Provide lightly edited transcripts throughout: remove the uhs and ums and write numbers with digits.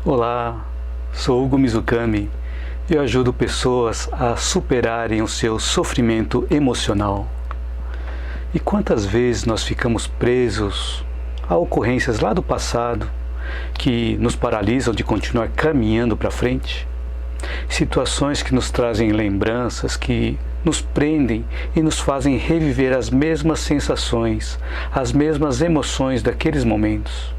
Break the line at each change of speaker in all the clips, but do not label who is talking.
Olá, sou Hugo Mizukami e eu ajudo pessoas a superarem o seu sofrimento emocional. E quantas vezes nós ficamos presos a ocorrências lá do passado que nos paralisam de continuar caminhando para frente? Situações que nos trazem lembranças, que nos prendem e nos fazem reviver as mesmas sensações, as mesmas emoções daqueles momentos.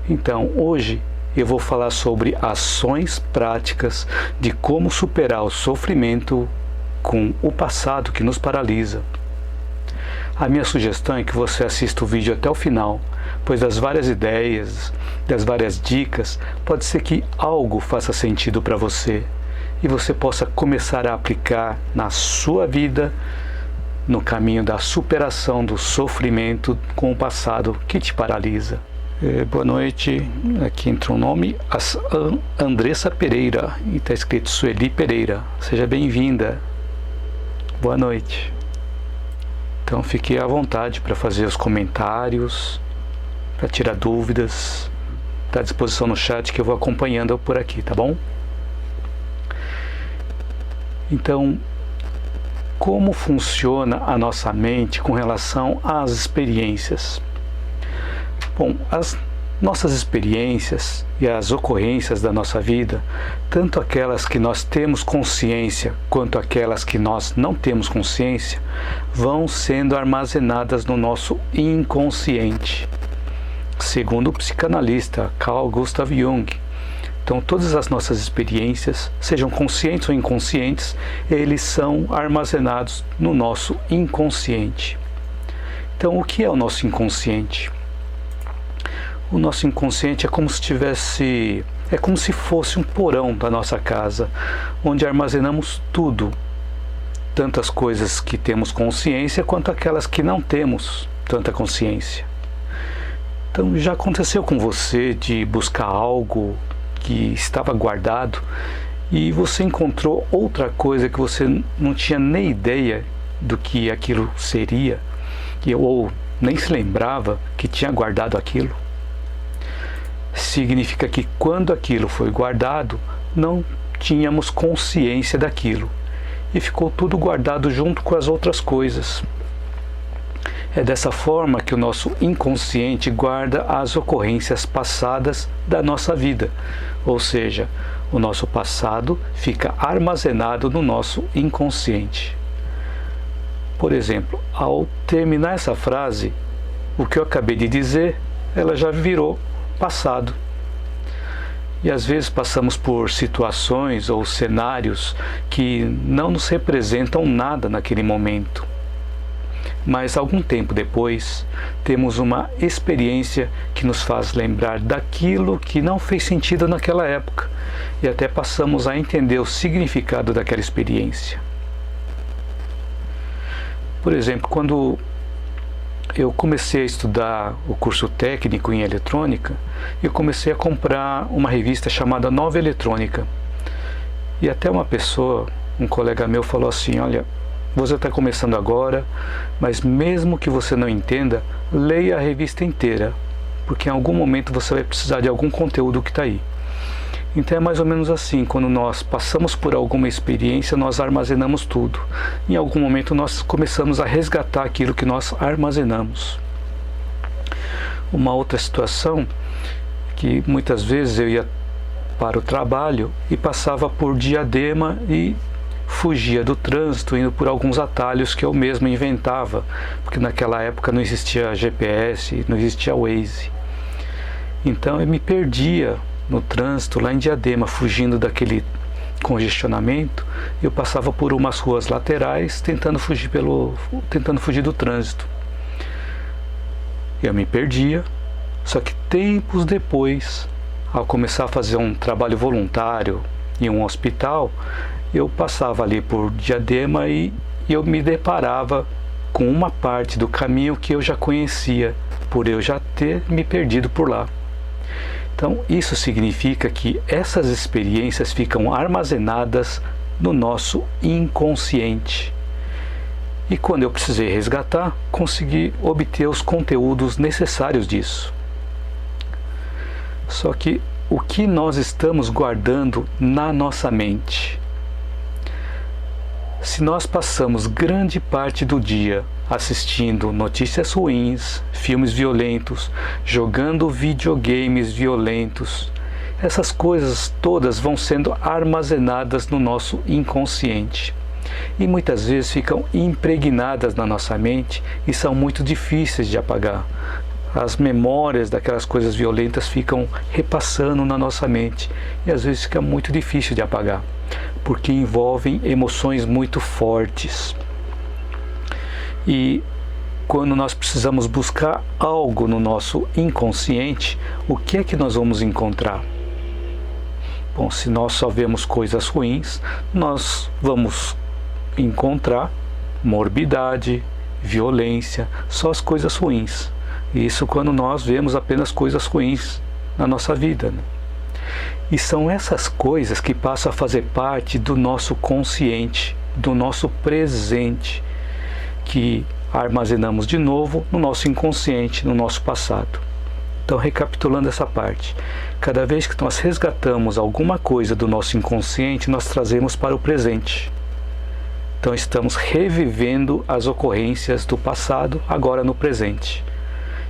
Então, hoje eu vou falar sobre ações práticas de como superar o sofrimento com o passado que nos paralisa. A minha sugestão é que você assista o vídeo até o final, pois das várias ideias, das várias dicas, pode ser que algo faça sentido para você e você possa começar a aplicar na sua vida, no caminho da superação do sofrimento com o passado que te paralisa. Boa noite, aqui entra um nome, Andressa Pereira, e está escrito Sueli Pereira. Seja bem-vinda. Boa noite. Então fique à vontade para fazer os comentários, para tirar dúvidas. Está à disposição no chat que eu vou acompanhando por aqui, tá bom? Então, como funciona a nossa mente com relação às experiências? Bom, as nossas experiências e as ocorrências da nossa vida, tanto aquelas que nós temos consciência quanto aquelas que nós não temos consciência, vão sendo armazenadas no nosso inconsciente, segundo o psicanalista Carl Gustav Jung. Então, todas as nossas experiências, sejam conscientes ou inconscientes, eles são armazenados no nosso inconsciente. Então, o que é o nosso inconsciente? O nosso inconsciente é como se fosse um porão da nossa casa, onde armazenamos tudo, tanto as coisas que temos consciência quanto aquelas que não temos tanta consciência. Então, já aconteceu com você de buscar algo que estava guardado e você encontrou outra coisa que você não tinha nem ideia do que aquilo seria, ou nem se lembrava que tinha guardado aquilo? Significa que quando aquilo foi guardado, não tínhamos consciência daquilo e ficou tudo guardado junto com as outras coisas. É dessa forma que o nosso inconsciente guarda as ocorrências passadas da nossa vida, ou seja, o nosso passado fica armazenado no nosso inconsciente. Por exemplo, ao terminar essa frase, o que eu acabei de dizer, ela já virou passado. E às vezes passamos por situações ou cenários que não nos representam nada naquele momento. Mas algum tempo depois, temos uma experiência que nos faz lembrar daquilo que não fez sentido naquela época e até passamos a entender o significado daquela experiência. Por exemplo, quando eu comecei a estudar o curso técnico em eletrônica, eu comecei a comprar uma revista chamada Nova Eletrônica. E até uma pessoa, um colega meu, falou assim: olha, você está começando agora, mas mesmo que você não entenda, leia a revista inteira, porque em algum momento você vai precisar de algum conteúdo que está aí. Então é mais ou menos assim, quando nós passamos por alguma experiência, nós armazenamos tudo. Em algum momento nós começamos a resgatar aquilo que nós armazenamos. Uma outra situação, que muitas vezes eu ia para o trabalho e passava por Diadema e fugia do trânsito, indo por alguns atalhos que eu mesmo inventava, porque naquela época não existia GPS, não existia Waze. Então eu me perdia no trânsito lá em Diadema, fugindo daquele congestionamento. Eu passava por umas ruas laterais tentando fugir do trânsito. Eu me perdia, só que tempos depois, ao começar a fazer um trabalho voluntário em um hospital, eu passava ali por Diadema e eu me deparava com uma parte do caminho que eu já conhecia, por eu já ter me perdido por lá. Então, isso significa que essas experiências ficam armazenadas no nosso inconsciente. E quando eu precisei resgatar, consegui obter os conteúdos necessários disso. Só que o que nós estamos guardando na nossa mente. Se nós passamos grande parte do dia assistindo notícias ruins, filmes violentos, jogando videogames violentos, essas coisas todas vão sendo armazenadas no nosso inconsciente. E muitas vezes ficam impregnadas na nossa mente e são muito difíceis de apagar. As memórias daquelas coisas violentas ficam repassando na nossa mente e às vezes fica muito difícil de apagar, porque envolvem emoções muito fortes. E quando nós precisamos buscar algo no nosso inconsciente, o que é que nós vamos encontrar? Bom, se nós só vemos coisas ruins, nós vamos encontrar morbidade, violência, só as coisas ruins. Isso quando nós vemos apenas coisas ruins na nossa vida, né? E são essas coisas que passam a fazer parte do nosso consciente, do nosso presente, que armazenamos de novo no nosso inconsciente, no nosso passado. Então, recapitulando essa parte, cada vez que nós resgatamos alguma coisa do nosso inconsciente, nós trazemos para o presente. Então, estamos revivendo as ocorrências do passado agora no presente.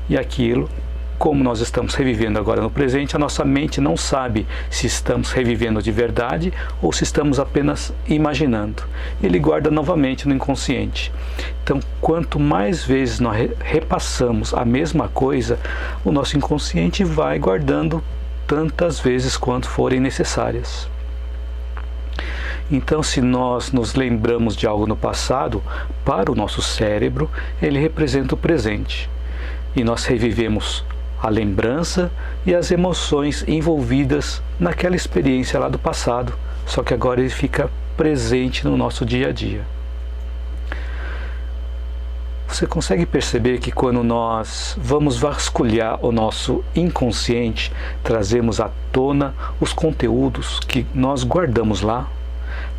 E aquilo, como nós estamos revivendo agora no presente, a nossa mente não sabe se estamos revivendo de verdade ou se estamos apenas imaginando. Ele guarda novamente no inconsciente. Então, quanto mais vezes nós repassamos a mesma coisa, o nosso inconsciente vai guardando tantas vezes quanto forem necessárias. Então, se nós nos lembramos de algo no passado, para o nosso cérebro, ele representa o presente. E nós revivemos a lembrança e as emoções envolvidas naquela experiência lá do passado, só que agora ele fica presente no nosso dia a dia. Você consegue perceber que quando nós vamos vasculhar o nosso inconsciente, trazemos à tona os conteúdos que nós guardamos lá?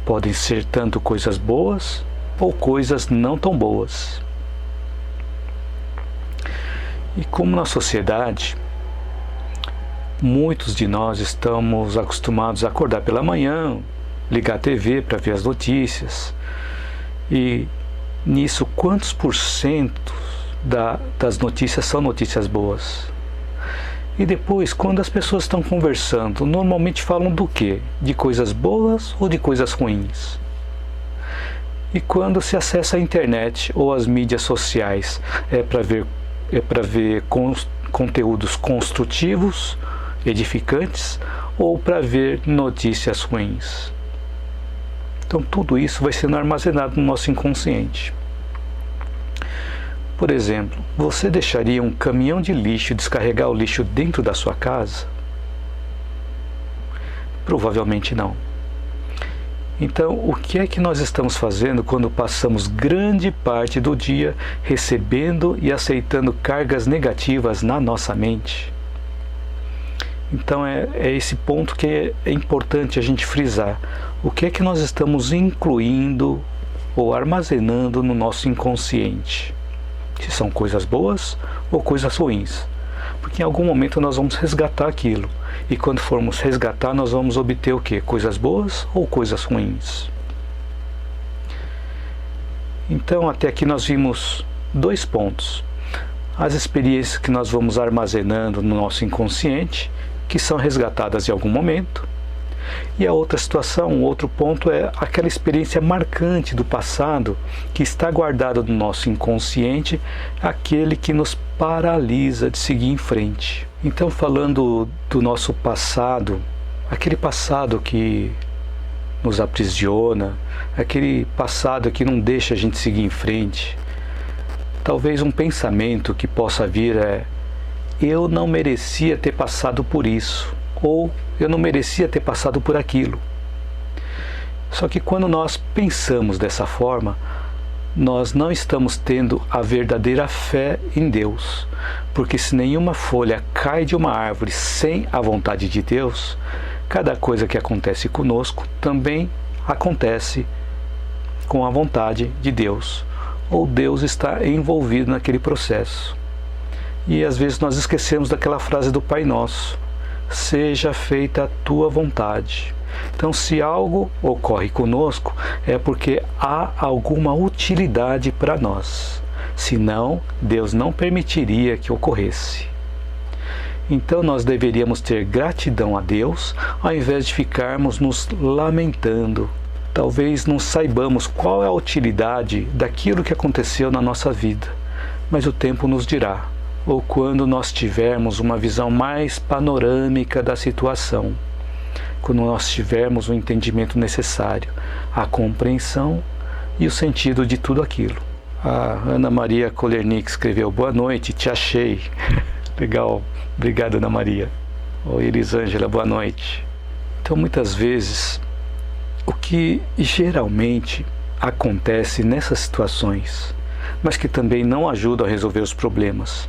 Podem ser tanto coisas boas ou coisas não tão boas. E como na sociedade, muitos de nós estamos acostumados a acordar pela manhã, ligar a TV para ver as notícias. E nisso, quantos por cento das notícias são notícias boas? E depois, quando as pessoas estão conversando, normalmente falam do quê? De coisas boas ou de coisas ruins? E quando se acessa a internet ou as mídias sociais, é para ver conteúdos construtivos, edificantes, ou para ver notícias ruins. Então tudo isso vai sendo armazenado no nosso inconsciente. Por exemplo, você deixaria um caminhão de lixo descarregar o lixo dentro da sua casa? Provavelmente não. Então, o que é que nós estamos fazendo quando passamos grande parte do dia recebendo e aceitando cargas negativas na nossa mente? Então, é esse ponto que é importante a gente frisar. O que é que nós estamos incluindo ou armazenando no nosso inconsciente? Se são coisas boas ou coisas ruins. Porque em algum momento nós vamos resgatar aquilo. E quando formos resgatar, nós vamos obter o quê? Coisas boas ou coisas ruins? Então, até aqui nós vimos 2 pontos. As experiências que nós vamos armazenando no nosso inconsciente, que são resgatadas em algum momento. E a outra situação, o outro ponto é aquela experiência marcante do passado que está guardada no nosso inconsciente, aquele que nos paralisa de seguir em frente. Então, falando do nosso passado, aquele passado que nos aprisiona, aquele passado que não deixa a gente seguir em frente, talvez um pensamento que possa vir é: eu não merecia ter passado por isso, ou eu não merecia ter passado por aquilo. Só que quando nós pensamos dessa forma, nós não estamos tendo a verdadeira fé em Deus. Porque se nenhuma folha cai de uma árvore sem a vontade de Deus, cada coisa que acontece conosco também acontece com a vontade de Deus. Ou Deus está envolvido naquele processo. E às vezes nós esquecemos daquela frase do Pai Nosso: seja feita a tua vontade. Então, se algo ocorre conosco, é porque há alguma utilidade para nós. Senão, Deus não permitiria que ocorresse. Então, nós deveríamos ter gratidão a Deus, ao invés de ficarmos nos lamentando. Talvez não saibamos qual é a utilidade daquilo que aconteceu na nossa vida, mas o tempo nos dirá, ou quando nós tivermos uma visão mais panorâmica da situação, quando nós tivermos o entendimento necessário, a compreensão e o sentido de tudo aquilo. A Ana Maria Kolernik escreveu: boa noite, te achei. Legal, obrigado, Ana Maria. Oi, Elisângela, boa noite. Então, muitas vezes, o que geralmente acontece nessas situações, mas que também não ajuda a resolver os problemas.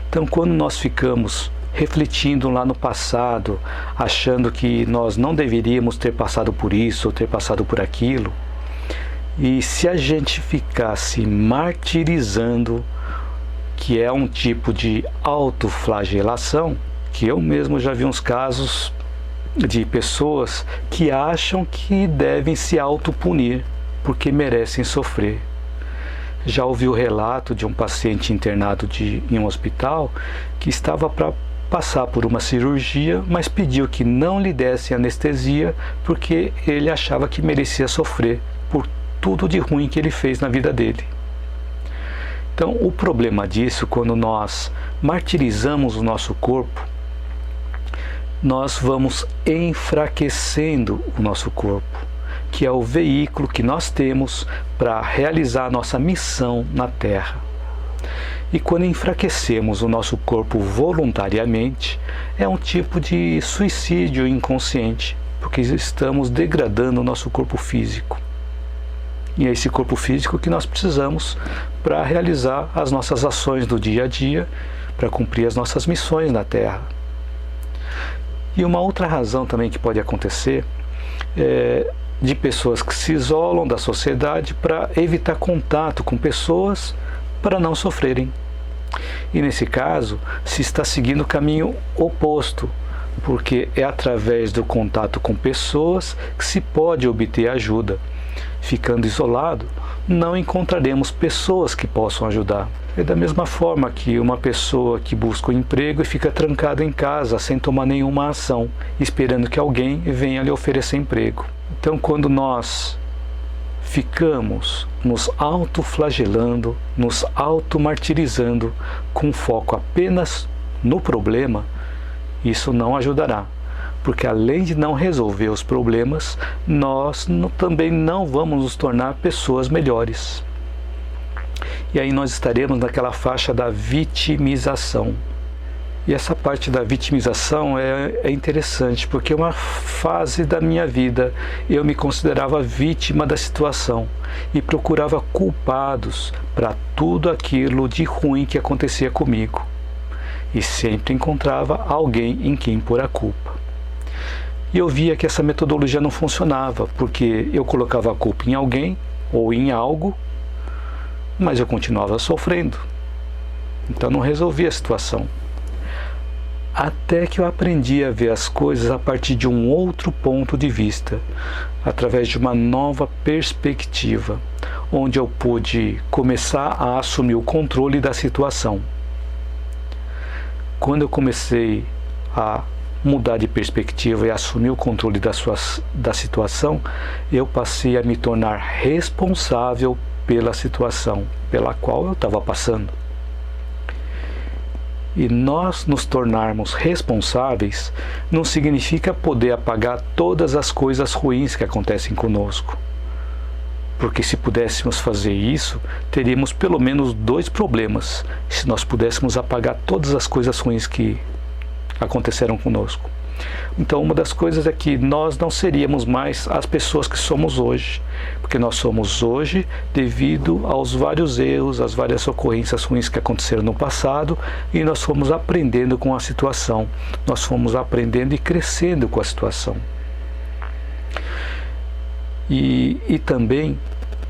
Então, quando nós ficamos refletindo lá no passado, achando que nós não deveríamos ter passado por isso ou ter passado por aquilo, e se a gente ficasse martirizando, que é um tipo de autoflagelação, que eu mesmo já vi uns casos de pessoas que acham que devem se autopunir porque merecem sofrer. Já ouvi o relato de um paciente internado em um hospital que estava para passar por uma cirurgia, mas pediu que não lhe dessem anestesia porque ele achava que merecia sofrer por tudo de ruim que ele fez na vida dele. Então, o problema disso, quando nós martirizamos o nosso corpo, nós vamos enfraquecendo o nosso corpo, que é o veículo que nós temos para realizar a nossa missão na Terra. E quando enfraquecemos o nosso corpo voluntariamente, é um tipo de suicídio inconsciente, porque estamos degradando o nosso corpo físico. E é esse corpo físico que nós precisamos para realizar as nossas ações do dia a dia, para cumprir as nossas missões na Terra. E uma outra razão também que pode acontecer é de pessoas que se isolam da sociedade para evitar contato com pessoas para não sofrerem. E nesse caso, se está seguindo o caminho oposto, porque é através do contato com pessoas que se pode obter ajuda. Ficando isolado, não encontraremos pessoas que possam ajudar. É da mesma forma que uma pessoa que busca um emprego e fica trancada em casa sem tomar nenhuma ação, esperando que alguém venha lhe oferecer emprego. Então, quando nós ficamos nos autoflagelando, nos automartirizando, com foco apenas no problema, isso não ajudará. Porque além de não resolver os problemas, nós também não vamos nos tornar pessoas melhores. E aí nós estaremos naquela faixa da vitimização. E essa parte da vitimização é interessante, porque uma fase da minha vida eu me considerava vítima da situação e procurava culpados para tudo aquilo de ruim que acontecia comigo. E sempre encontrava alguém em quem pôr a culpa. E eu via que essa metodologia não funcionava, porque eu colocava a culpa em alguém ou em algo, mas eu continuava sofrendo. Então não resolvia a situação. Até que eu aprendi a ver as coisas a partir de um outro ponto de vista, através de uma nova perspectiva, onde eu pude começar a assumir o controle da situação. Quando eu comecei a mudar de perspectiva e assumir o controle da situação, eu passei a me tornar responsável pela situação pela qual eu estava passando. E nós nos tornarmos responsáveis não significa poder apagar todas as coisas ruins que acontecem conosco. Porque se pudéssemos fazer isso, teríamos pelo menos 2 problemas, se nós pudéssemos apagar todas as coisas ruins que aconteceram conosco. Então, uma das coisas é que nós não seríamos mais as pessoas que somos hoje, porque nós somos hoje devido aos vários erros, às várias ocorrências ruins que aconteceram no passado, e nós fomos aprendendo com a situação, nós fomos aprendendo e crescendo com a situação. E também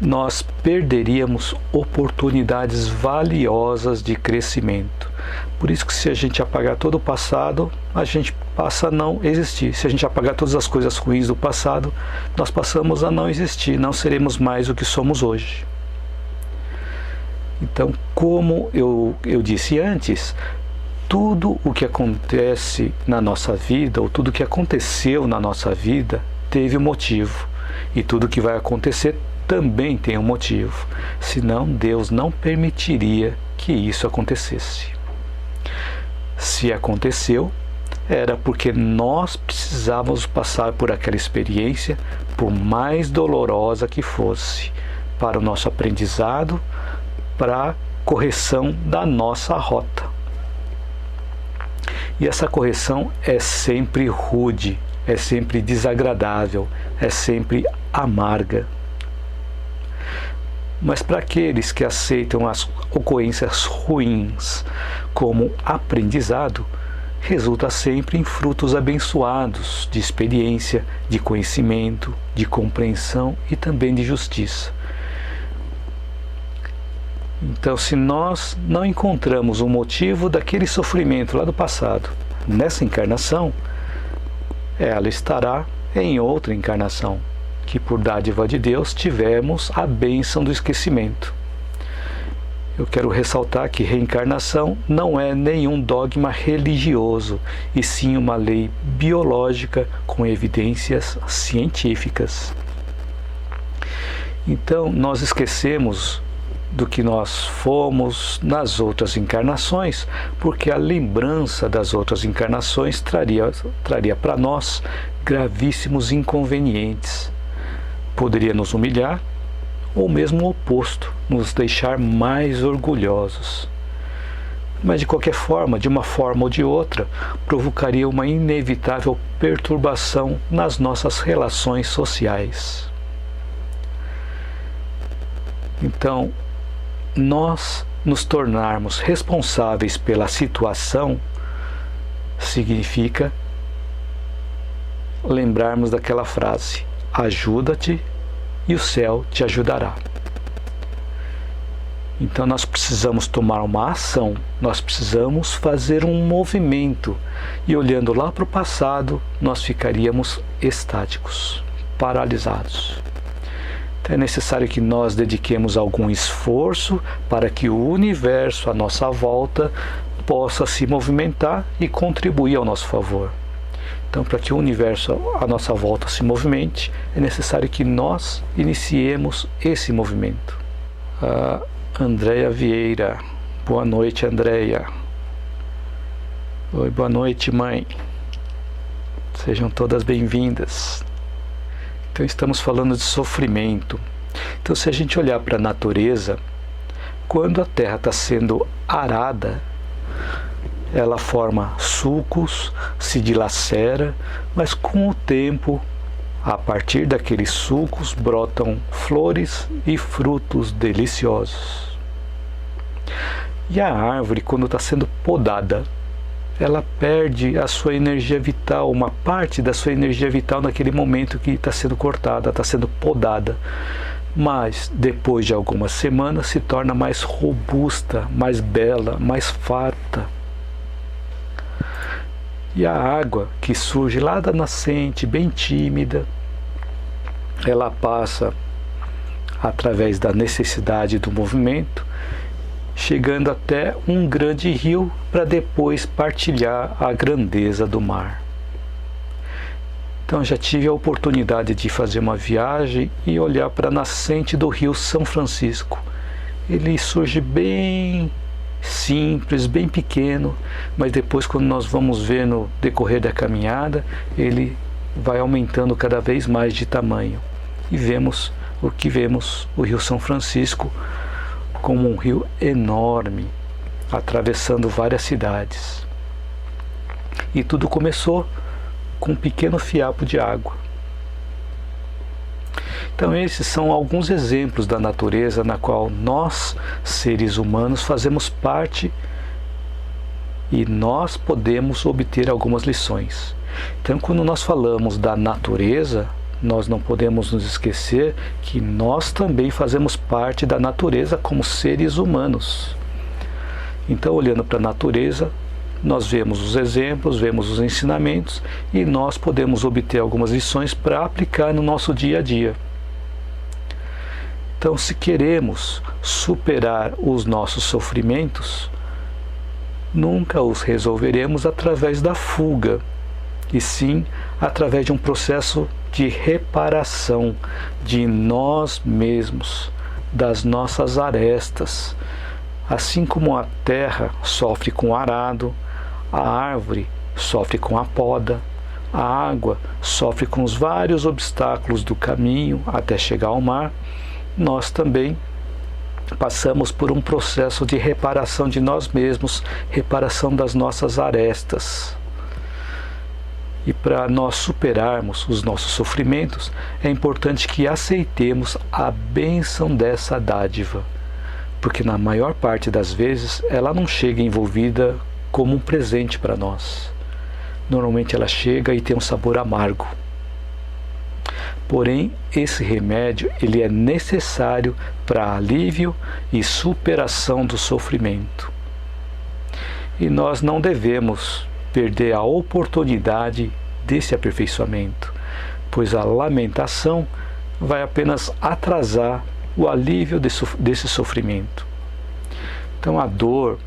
nós perderíamos oportunidades valiosas de crescimento, Por isso que se a gente apagar todo o passado, a gente passa a não existir. Se a gente apagar todas as coisas ruins do passado, nós passamos a não existir, não seremos mais o que somos hoje. Então, como eu disse antes, tudo o que acontece na nossa vida, ou tudo o que aconteceu na nossa vida, teve um motivo. E tudo que vai acontecer também tem um motivo. Senão, Deus não permitiria que isso acontecesse. Se aconteceu, era porque nós precisávamos passar por aquela experiência, por mais dolorosa que fosse, para o nosso aprendizado, para a correção da nossa rota. E essa correção é sempre rude, é sempre desagradável, é sempre amarga. Mas para aqueles que aceitam as ocorrências ruins como aprendizado, resulta sempre em frutos abençoados de experiência, de conhecimento, de compreensão e também de justiça. Então, se nós não encontramos o motivo daquele sofrimento lá do passado, nessa encarnação, ela estará em outra encarnação, que por dádiva de Deus tivemos a bênção do esquecimento. Eu quero ressaltar que reencarnação não é nenhum dogma religioso, e sim uma lei biológica com evidências científicas. Então, nós esquecemos do que nós fomos nas outras encarnações, porque a lembrança das outras encarnações traria para nós gravíssimos inconvenientes. Poderia nos humilhar, ou mesmo o oposto, nos deixar mais orgulhosos. Mas de qualquer forma, de uma forma ou de outra, provocaria uma inevitável perturbação nas nossas relações sociais. Então, nós nos tornarmos responsáveis pela situação significa lembrarmos daquela frase: ajuda-te e o céu te ajudará. Então nós precisamos tomar uma ação, nós precisamos fazer um movimento, e olhando lá para o passado, nós ficaríamos estáticos, paralisados. Então é necessário que nós dediquemos algum esforço para que o universo à nossa volta possa se movimentar e contribuir ao nosso favor. Então, para que o universo à nossa volta se movimente, é necessário que nós iniciemos esse movimento. Andréia Vieira. Boa noite, Andréia. Oi, boa noite, mãe. Sejam todas bem-vindas. Então, estamos falando de sofrimento. Então, se a gente olhar para a natureza, quando a terra está sendo arada, ela forma sulcos, se dilacera, mas com o tempo, a partir daqueles sulcos, brotam flores e frutos deliciosos. E a árvore, quando está sendo podada, ela perde a sua energia vital, uma parte da sua energia vital naquele momento que está sendo cortada, está sendo podada. Mas depois de algumas semanas se torna mais robusta, mais bela, mais farta. E a água que surge lá da nascente, bem tímida, ela passa através da necessidade do movimento, chegando até um grande rio para depois partilhar a grandeza do mar. Então já tive a oportunidade de fazer uma viagem e olhar para a nascente do rio São Francisco. Ele surge bem simples, bem pequeno, mas depois, quando nós vamos ver no decorrer da caminhada, ele vai aumentando cada vez mais de tamanho. E vemos o rio São Francisco como um rio enorme, atravessando várias cidades. E tudo começou com um pequeno fiapo de água. Então esses são alguns exemplos da natureza na qual nós, seres humanos, fazemos parte e nós podemos obter algumas lições. Então, quando nós falamos da natureza, nós não podemos nos esquecer que nós também fazemos parte da natureza como seres humanos. Então, olhando para a natureza, nós vemos os exemplos, vemos os ensinamentos e nós podemos obter algumas lições para aplicar no nosso dia a dia. Então, se queremos superar os nossos sofrimentos, nunca os resolveremos através da fuga, e sim através de um processo de reparação de nós mesmos, das nossas arestas. Assim como a terra sofre com o arado, a árvore sofre com a poda, a água sofre com os vários obstáculos do caminho até chegar ao mar, nós também passamos por um processo de reparação de nós mesmos, reparação das nossas arestas. E para nós superarmos os nossos sofrimentos, é importante que aceitemos a bênção dessa dádiva, porque na maior parte das vezes ela não chega envolvida como um presente para nós. Normalmente ela chega e tem um sabor amargo. Porém, esse remédio ele é necessário para alívio e superação do sofrimento. E nós não devemos perder a oportunidade desse aperfeiçoamento, pois a lamentação vai apenas atrasar o alívio desse sofrimento. Então a dor,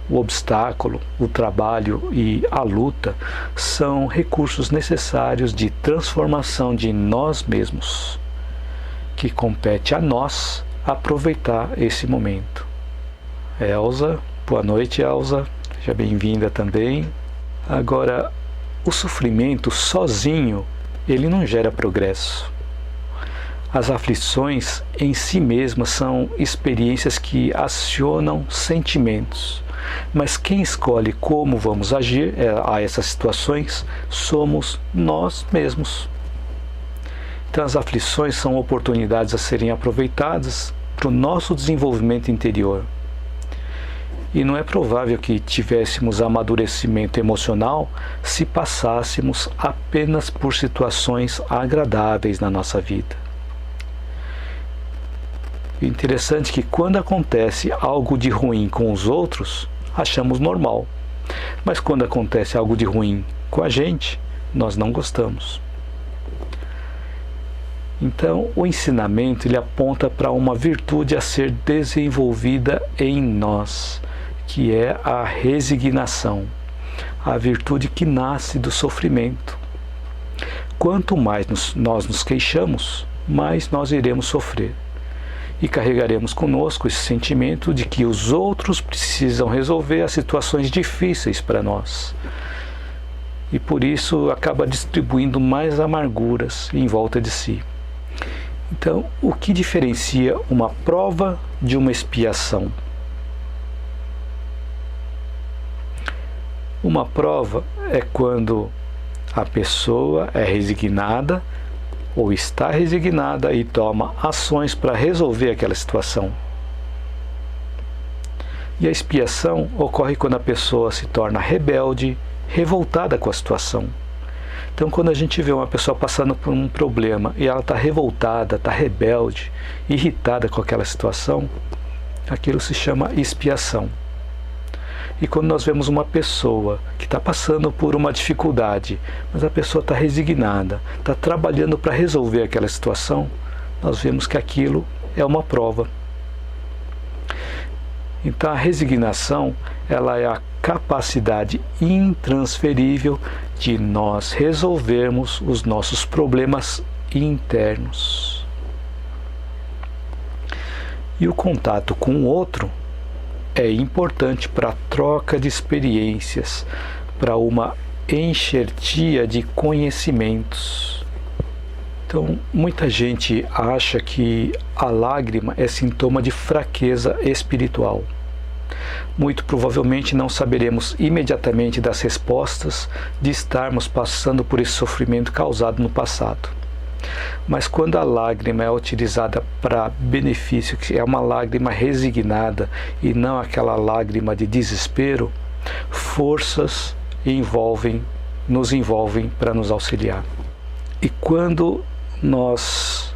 o obstáculo, o trabalho e a luta são recursos necessários de transformação de nós mesmos, que compete a nós aproveitar esse momento. Elza, boa noite, Elza, seja bem-vinda também. Agora, o sofrimento sozinho, ele não gera progresso. As aflições em si mesmas são experiências que acionam sentimentos, mas quem escolhe como vamos agir a essas situações somos nós mesmos. Então as aflições são oportunidades a serem aproveitadas para o nosso desenvolvimento interior. E não é provável que tivéssemos amadurecimento emocional se passássemos apenas por situações agradáveis na nossa vida. O interessante é que quando acontece algo de ruim com os outros, achamos normal. Mas quando acontece algo de ruim com a gente, nós não gostamos. Então, o ensinamento ele aponta para uma virtude a ser desenvolvida em nós, que é a resignação, a virtude que nasce do sofrimento. Quanto mais nós nos queixamos, mais nós iremos sofrer. E carregaremos conosco esse sentimento de que os outros precisam resolver as situações difíceis para nós. E por isso acaba distribuindo mais amarguras em volta de si. Então, o que diferencia uma prova de uma expiação? Uma prova é quando a pessoa é resignada ou está resignada e toma ações para resolver aquela situação. E a expiação ocorre quando a pessoa se torna rebelde, revoltada com a situação. Então, quando a gente vê uma pessoa passando por um problema e ela está revoltada, está rebelde, irritada com aquela situação, aquilo se chama expiação. E quando nós vemos uma pessoa que está passando por uma dificuldade, mas a pessoa está resignada, está trabalhando para resolver aquela situação, nós vemos que aquilo é uma prova. Então a resignação, ela é a capacidade intransferível de nós resolvermos os nossos problemas internos. E o contato com o outro é importante para a troca de experiências, para uma enxertia de conhecimentos. Então, muita gente acha que a lágrima é sintoma de fraqueza espiritual. Muito provavelmente não saberemos imediatamente das respostas de estarmos passando por esse sofrimento causado no passado. Mas quando a lágrima é utilizada para benefício, que é uma lágrima resignada e não aquela lágrima de desespero, forças nos envolvem para nos auxiliar. E quando nós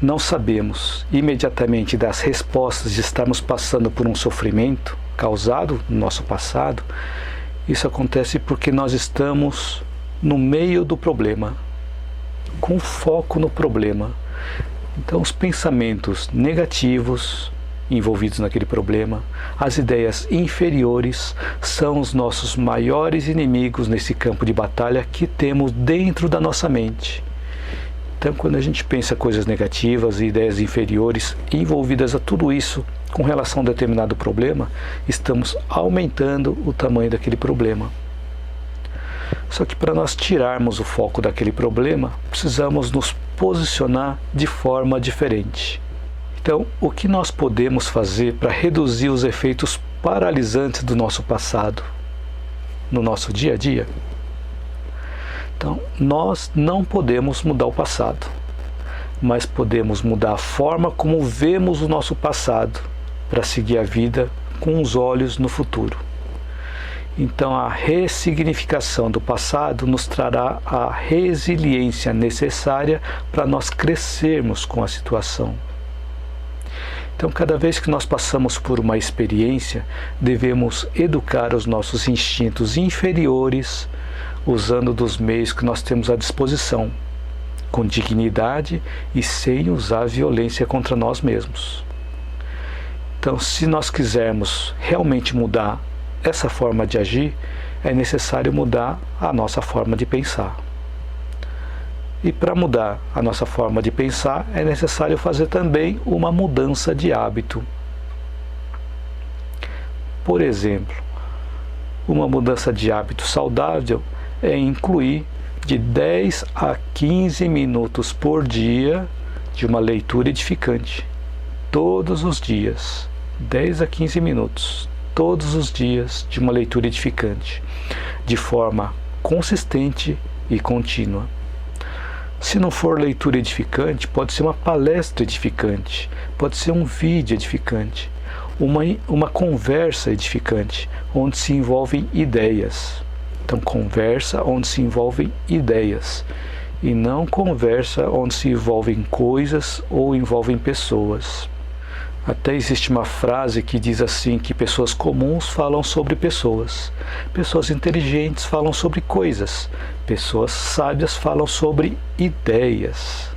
não sabemos imediatamente das respostas de estarmos passando por um sofrimento causado no nosso passado, isso acontece porque nós estamos no meio do problema, com foco no problema. Então, os pensamentos negativos envolvidos naquele problema, as ideias inferiores, são os nossos maiores inimigos nesse campo de batalha que temos dentro da nossa mente. Então, quando a gente pensa coisas negativas e ideias inferiores envolvidas a tudo isso com relação a um determinado problema, estamos aumentando o tamanho daquele problema. Só que para nós tirarmos o foco daquele problema, precisamos nos posicionar de forma diferente. Então, o que nós podemos fazer para reduzir os efeitos paralisantes do nosso passado no nosso dia a dia? Então, nós não podemos mudar o passado, mas podemos mudar a forma como vemos o nosso passado para seguir a vida com os olhos no futuro. Então, a ressignificação do passado nos trará a resiliência necessária para nós crescermos com a situação. Então, cada vez que nós passamos por uma experiência, devemos educar os nossos instintos inferiores, usando dos meios que nós temos à disposição, com dignidade e sem usar violência contra nós mesmos. Então, se nós quisermos realmente mudar essa forma de agir, é necessário mudar a nossa forma de pensar. E para mudar a nossa forma de pensar, é necessário fazer também uma mudança de hábito. Por exemplo, uma mudança de hábito saudável é incluir de 10 a 15 minutos por dia de uma leitura edificante. Todos os dias, 10 a 15 minutos, todos os dias de uma leitura edificante, de forma consistente e contínua. Se não for leitura edificante, pode ser uma palestra edificante, pode ser um vídeo edificante, uma conversa edificante, onde se envolvem ideias. Então, conversa onde se envolvem ideias, e não conversa onde se envolvem coisas ou envolvem pessoas. Até existe uma frase que diz assim, que pessoas comuns falam sobre pessoas, pessoas inteligentes falam sobre coisas, pessoas sábias falam sobre ideias.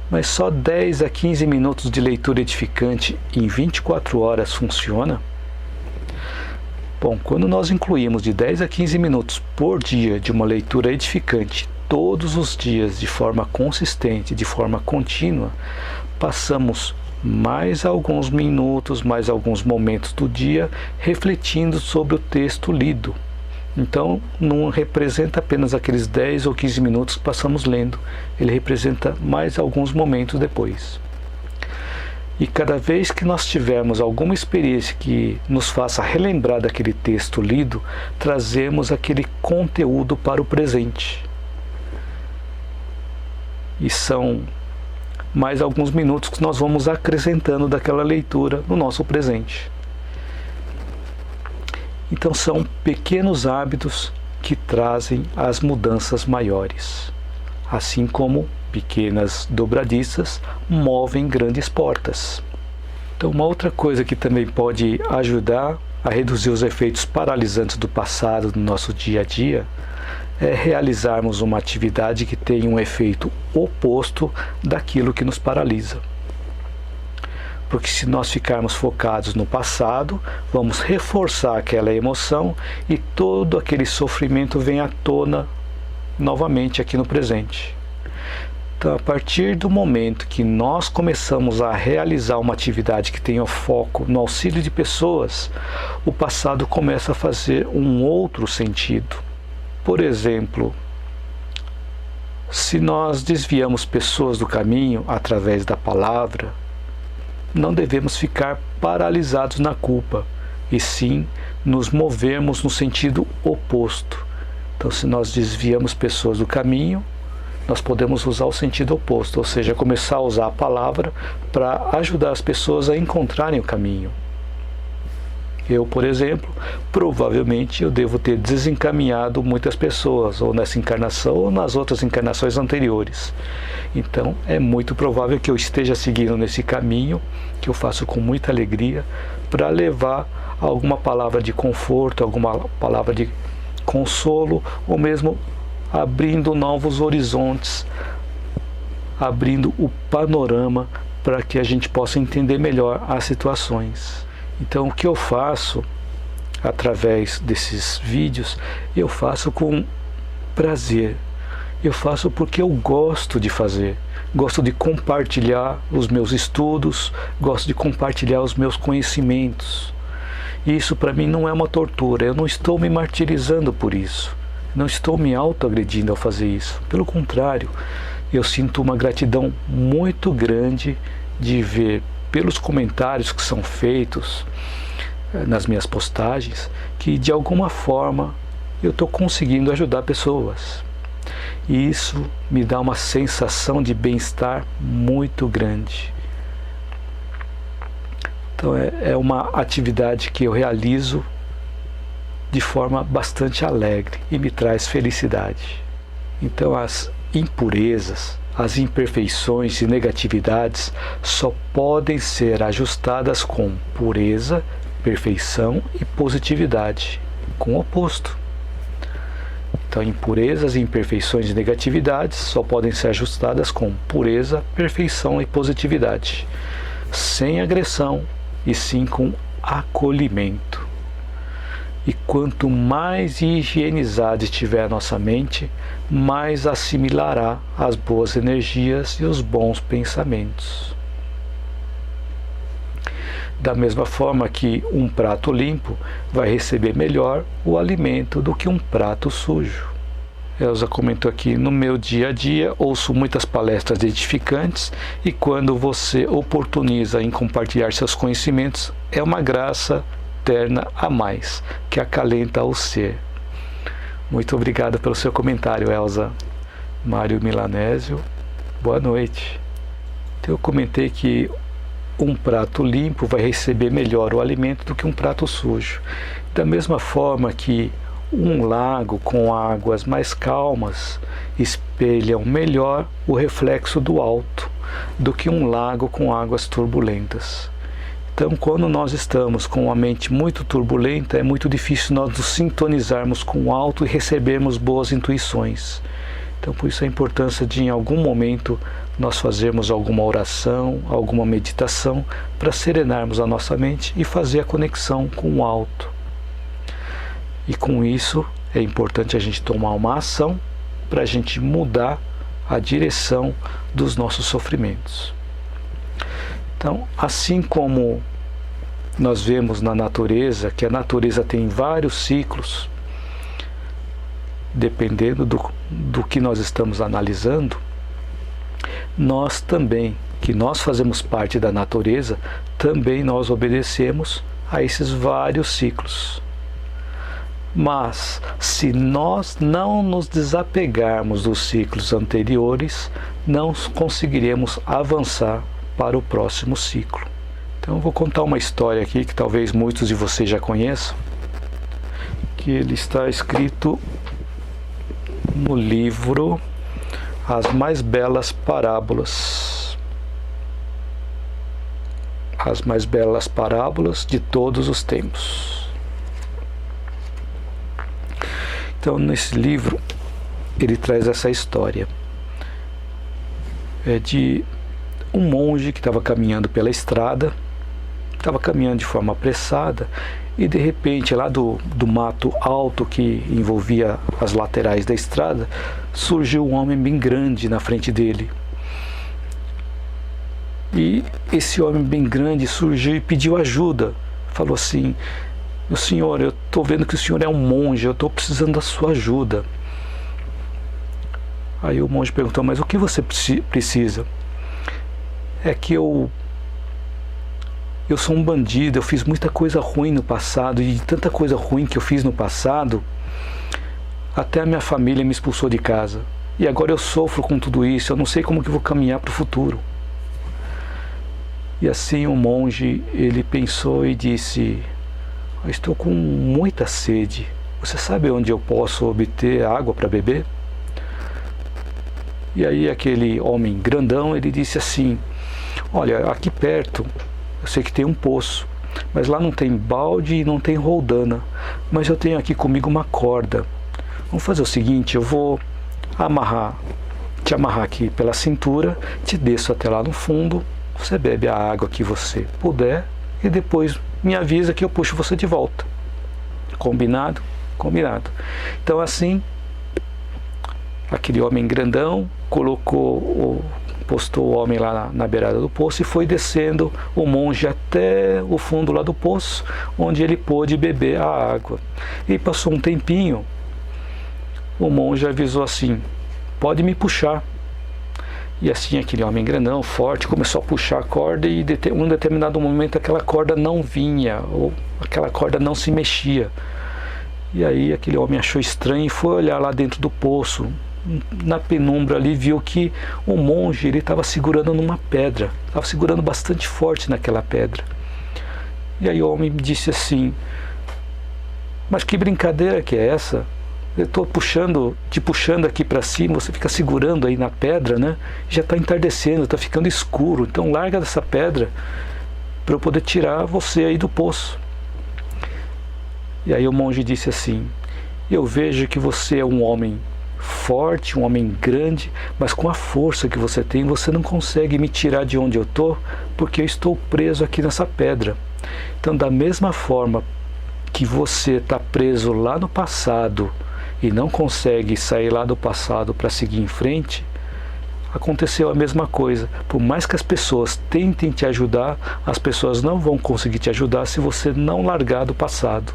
Mas só 10 a 15 minutos de leitura edificante em 24 horas funciona? Bom, quando nós incluímos de 10 a 15 minutos por dia de uma leitura edificante, todos os dias, de forma consistente, de forma contínua, passamos mais alguns minutos, mais alguns momentos do dia refletindo sobre o texto lido. Então, não representa apenas aqueles 10 ou 15 minutos que passamos lendo, ele representa mais alguns momentos depois. E cada vez que nós tivermos alguma experiência que nos faça relembrar daquele texto lido, trazemos aquele conteúdo para o presente. E são mais alguns minutos que nós vamos acrescentando daquela leitura no nosso presente. Então, são pequenos hábitos que trazem as mudanças maiores, assim como pequenas dobradiças movem grandes portas. Então, uma outra coisa que também pode ajudar a reduzir os efeitos paralisantes do passado no nosso dia a dia é realizarmos uma atividade que tenha um efeito oposto daquilo que nos paralisa. Porque se nós ficarmos focados no passado, vamos reforçar aquela emoção e todo aquele sofrimento vem à tona novamente aqui no presente. Então, a partir do momento que nós começamos a realizar uma atividade que tenha foco no auxílio de pessoas, o passado começa a fazer um outro sentido. Por exemplo, se nós desviamos pessoas do caminho através da palavra, não devemos ficar paralisados na culpa, e sim nos movermos no sentido oposto. Então, se nós desviamos pessoas do caminho, nós podemos usar o sentido oposto, ou seja, começar a usar a palavra para ajudar as pessoas a encontrarem o caminho. Eu, por exemplo, provavelmente eu devo ter desencaminhado muitas pessoas, ou nessa encarnação ou nas outras encarnações anteriores. Então é muito provável que eu esteja seguindo nesse caminho, que eu faço com muita alegria, para levar alguma palavra de conforto, alguma palavra de consolo, ou mesmo abrindo novos horizontes, abrindo o panorama para que a gente possa entender melhor as situações. Então o que eu faço através desses vídeos, eu faço com prazer. Eu faço porque eu gosto de fazer. Gosto de compartilhar os meus estudos, gosto de compartilhar os meus conhecimentos. Isso para mim não é uma tortura, eu não estou me martirizando por isso. Não estou me autoagredindo ao fazer isso. Pelo contrário, eu sinto uma gratidão muito grande de ver pelos comentários que são feitos nas minhas postagens, que de alguma forma eu estou conseguindo ajudar pessoas. E isso me dá uma sensação de bem-estar muito grande. Então é uma atividade que eu realizo de forma bastante alegre e me traz felicidade. Então as impurezas, as imperfeições e negatividades só podem ser ajustadas com pureza, perfeição e positividade, com o oposto. Então, impurezas, imperfeições e negatividades só podem ser ajustadas com pureza, perfeição e positividade, sem agressão e sim com acolhimento. E quanto mais higienizada estiver a nossa mente, mais assimilará as boas energias e os bons pensamentos. Da mesma forma que um prato limpo vai receber melhor o alimento do que um prato sujo. Elza comentou aqui: no meu dia a dia ouço muitas palestras edificantes e quando você oportuniza em compartilhar seus conhecimentos, é uma graça eterna a mais, que acalenta o ser. Muito obrigado pelo seu comentário, Elza. Mário Milanésio, boa noite. Então, eu comentei que um prato limpo vai receber melhor o alimento do que um prato sujo. Da mesma forma que um lago com águas mais calmas espelham melhor o reflexo do alto do que um lago com águas turbulentas. Então, quando nós estamos com a mente muito turbulenta, é muito difícil nós nos sintonizarmos com o alto e recebermos boas intuições. Então, por isso a importância de, em algum momento, nós fazermos alguma oração, alguma meditação, para serenarmos a nossa mente e fazer a conexão com o alto. E com isso, é importante a gente tomar uma ação para a gente mudar a direção dos nossos sofrimentos. Então, assim como nós vemos na natureza, que a natureza tem vários ciclos, dependendo do que nós estamos analisando, nós também, que nós fazemos parte da natureza, também nós obedecemos a esses vários ciclos. Mas, se nós não nos desapegarmos dos ciclos anteriores, não conseguiremos avançar para o próximo ciclo. Então eu vou contar uma história aqui que talvez muitos de vocês já conheçam, que ele está escrito no livro As Mais Belas Parábolas. As Mais Belas Parábolas de Todos os Tempos. Então, nesse livro, ele traz essa história. É de um monge que estava caminhando pela estrada, estava caminhando de forma apressada, e de repente, lá do mato alto que envolvia as laterais da estrada, surgiu um homem bem grande na frente dele. E esse homem bem grande surgiu e pediu ajuda. Falou assim: meu senhor, eu estou vendo que o senhor é um monge, eu estou precisando da sua ajuda. Aí o monge perguntou: mas o que você precisa? É que eu sou um bandido, eu fiz muita coisa ruim no passado, e de tanta coisa ruim que eu fiz no passado, até a minha família me expulsou de casa. E agora eu sofro com tudo isso, eu não sei como que eu vou caminhar para o futuro. E assim o monge, ele pensou e disse: Eu estou com muita sede. Você sabe onde eu posso obter água para beber? E aí aquele homem grandão, ele disse assim: olha, aqui perto, eu sei que tem um poço, mas lá não tem balde e não tem roldana, mas eu tenho aqui comigo uma corda. Vamos fazer o seguinte, eu vou te amarrar aqui pela cintura, te desço até lá no fundo, você bebe a água que você puder e depois me avisa que eu puxo você de volta. Combinado? Combinado. Então assim, aquele homem grandão postou o homem lá na beirada do poço e foi descendo o monge até o fundo lá do poço, onde ele pôde beber a água. E passou um tempinho, o monge avisou assim: pode me puxar. E assim aquele homem grandão, forte, começou a puxar a corda e em um determinado momento aquela corda não vinha, ou aquela corda não se mexia. E aí aquele homem achou estranho e foi olhar lá dentro do poço. Na penumbra ali viu que o monge estava segurando numa pedra, estava segurando bastante forte naquela pedra. E aí o homem disse assim: mas que brincadeira que é essa? Eu estou te puxando aqui para cima, você fica segurando aí na pedra, né? Já está entardecendo, está ficando escuro, então larga dessa pedra para eu poder tirar você aí do poço. E aí o monge disse assim: eu vejo que você é um homem forte, um homem grande, mas com a força que você tem, você não consegue me tirar de onde eu estou, porque eu estou preso aqui nessa pedra. Então, da mesma forma que você está preso lá no passado e não consegue sair lá do passado para seguir em frente, aconteceu a mesma coisa. Por mais que as pessoas tentem te ajudar, as pessoas não vão conseguir te ajudar se você não largar do passado.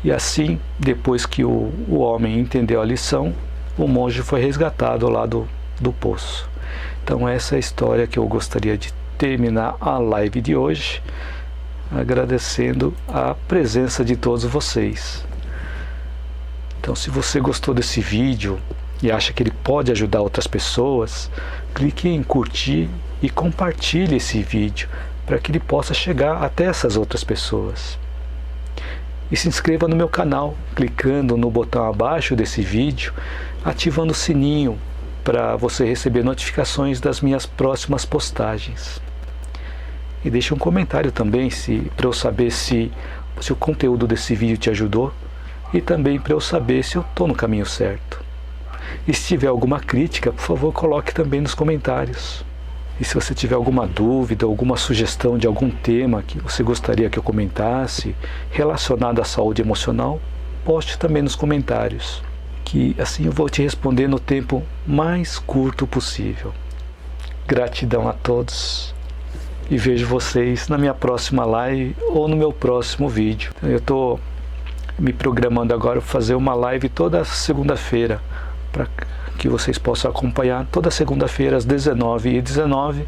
E assim, depois que o homem entendeu a lição, o monge foi resgatado lá do poço. Então essa é a história que eu gostaria de terminar a live de hoje, agradecendo a presença de todos vocês. Então se você gostou desse vídeo e acha que ele pode ajudar outras pessoas, clique em curtir e compartilhe esse vídeo para que ele possa chegar até essas outras pessoas. E se inscreva no meu canal, clicando no botão abaixo desse vídeo, ativando o sininho para você receber notificações das minhas próximas postagens. E deixe um comentário também para eu saber se o conteúdo desse vídeo te ajudou e também para eu saber se eu estou no caminho certo. E se tiver alguma crítica, por favor, coloque também nos comentários. E se você tiver alguma dúvida, alguma sugestão de algum tema que você gostaria que eu comentasse relacionado à saúde emocional, poste também nos comentários, que assim eu vou te responder no tempo mais curto possível. Gratidão a todos e vejo vocês na minha próxima live ou no meu próximo vídeo. Eu estou me programando agora para fazer uma live toda segunda-feira, para que vocês possam acompanhar. Toda segunda-feira às 19h19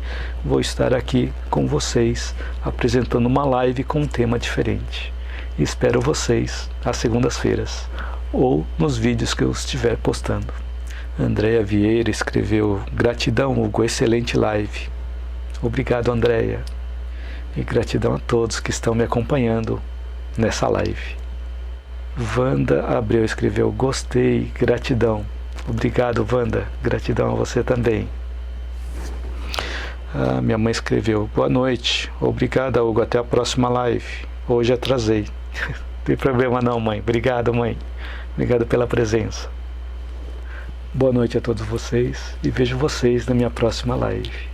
vou estar aqui com vocês apresentando uma live com um tema diferente. E espero vocês às segundas-feiras ou nos vídeos que eu estiver postando. Andréia Vieira escreveu: gratidão, Hugo, excelente live. Obrigado, Andréia. E gratidão a todos que estão me acompanhando nessa live. Wanda Abreu escreveu: gostei, gratidão. Obrigado, Wanda. Gratidão a você também. Minha mãe escreveu: boa noite. Obrigada, Hugo. Até a próxima live. Hoje atrasei. Não tem problema não, mãe. Obrigado, mãe. Obrigado pela presença. Boa noite a todos vocês e vejo vocês na minha próxima live.